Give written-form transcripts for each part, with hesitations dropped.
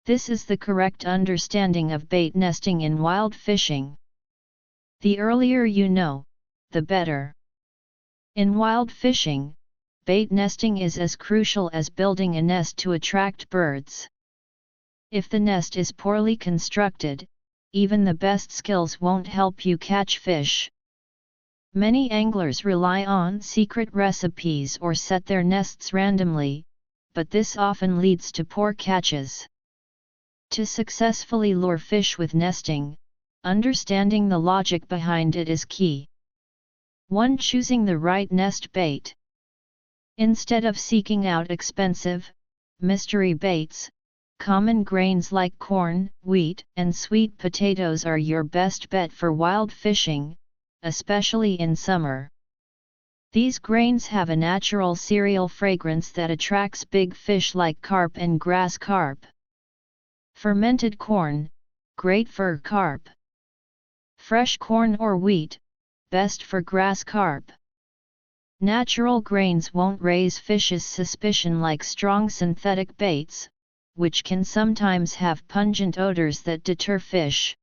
This is the correct understanding of bait nesting in wild fishing. The earlier you know, the better. In wild fishing, bait nesting is as crucial as building a nest to attract birds. If the nest is poorly constructed, even the best skills won't help you catch fish. Many anglers rely on secret recipes or set their nests randomly, but this often leads to poor catches. To successfully lure fish with nesting, understanding the logic behind it is key. 1. Choosing the right nest bait. Instead of seeking out expensive, mystery baits, common grains like corn, wheat, and sweet potatoes are your best bet for wild fishing, especially in summer. These grains have a natural cereal fragrance that attracts big fish like carp and grass carp. Fermented corn, great for carp. Fresh corn or wheat, best for grass carp. Natural grains won't raise fish's suspicion like strong synthetic baits, which can sometimes have pungent odors that deter fish.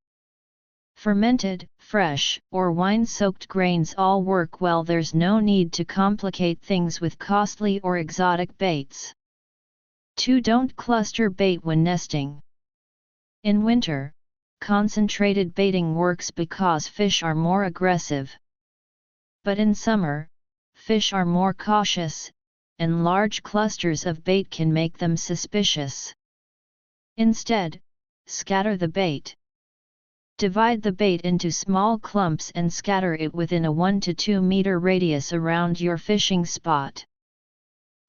Fermented, fresh, or wine-soaked grains all work well. There's no need to complicate things with costly or exotic baits. 2. Don't cluster bait when nesting. In winter, concentrated baiting works because fish are more aggressive. But in summer, fish are more cautious, and large clusters of bait can make them suspicious. Instead, scatter the bait. Divide the bait into small clumps and scatter it within a 1 to 2 meter radius around your fishing spot.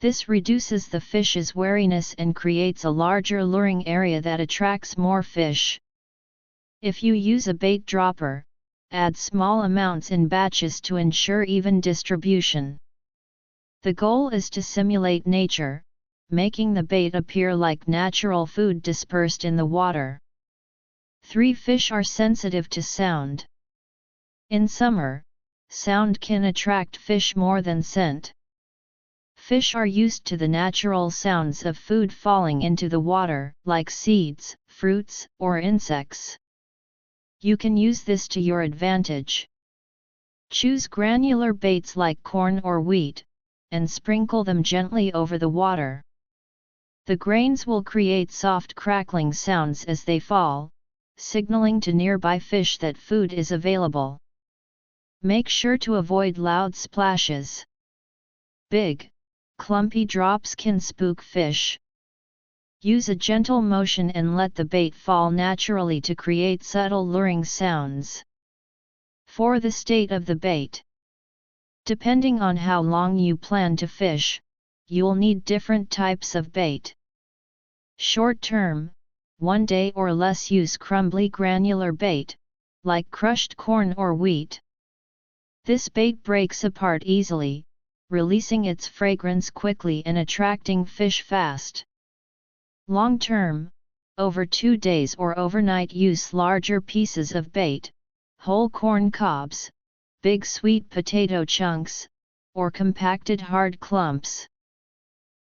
This reduces the fish's wariness and creates a larger luring area that attracts more fish. If you use a bait dropper, add small amounts in batches to ensure even distribution. The goal is to simulate nature, making the bait appear like natural food dispersed in the water. 3. Fish are sensitive to sound. In summer, sound can attract fish more than scent. Fish are used to the natural sounds of food falling into the water, like seeds, fruits, or insects. You can use this to your advantage. Choose granular baits like corn or wheat, and sprinkle them gently over the water. The grains will create soft crackling sounds as they fall, signaling to nearby fish that food is available. Make sure to avoid loud splashes. Big, clumpy drops can spook fish. Use a gentle motion and let the bait fall naturally to create subtle luring sounds. 4. The state of the bait. Depending on how long you plan to fish, you'll need different types of bait. Short term, 1 day or less, use crumbly granular bait, like crushed corn or wheat. This bait breaks apart easily, releasing its fragrance quickly and attracting fish fast. Long term, over 2 days or overnight, use larger pieces of bait, whole corn cobs, big sweet potato chunks, or compacted hard clumps.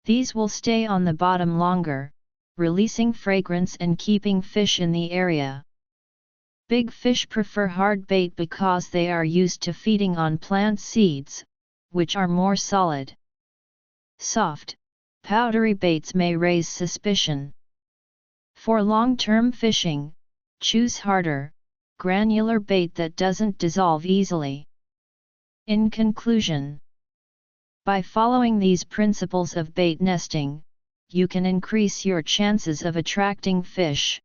These will stay on the bottom longer, releasing fragrance and keeping fish in the area. Big fish prefer hard bait because they are used to feeding on plant seeds, which are more solid. Soft, powdery baits may raise suspicion. For long-term fishing, choose harder, granular bait that doesn't dissolve easily. In conclusion, by following these principles of bait nesting, you can increase your chances of attracting fish.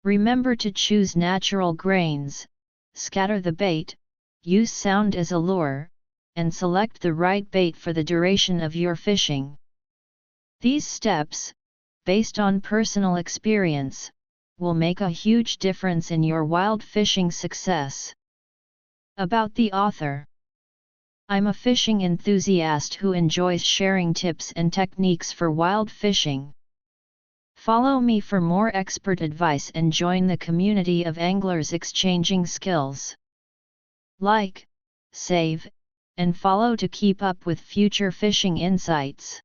Remember to choose natural grains, scatter the bait, use sound as a lure, and select the right bait for the duration of your fishing. These steps, based on personal experience, will make a huge difference in your wild fishing success. About the author. I'm a fishing enthusiast who enjoys sharing tips and techniques for wild fishing. Follow me for more expert advice and join the community of anglers exchanging skills. Like, save, and follow to keep up with future fishing insights.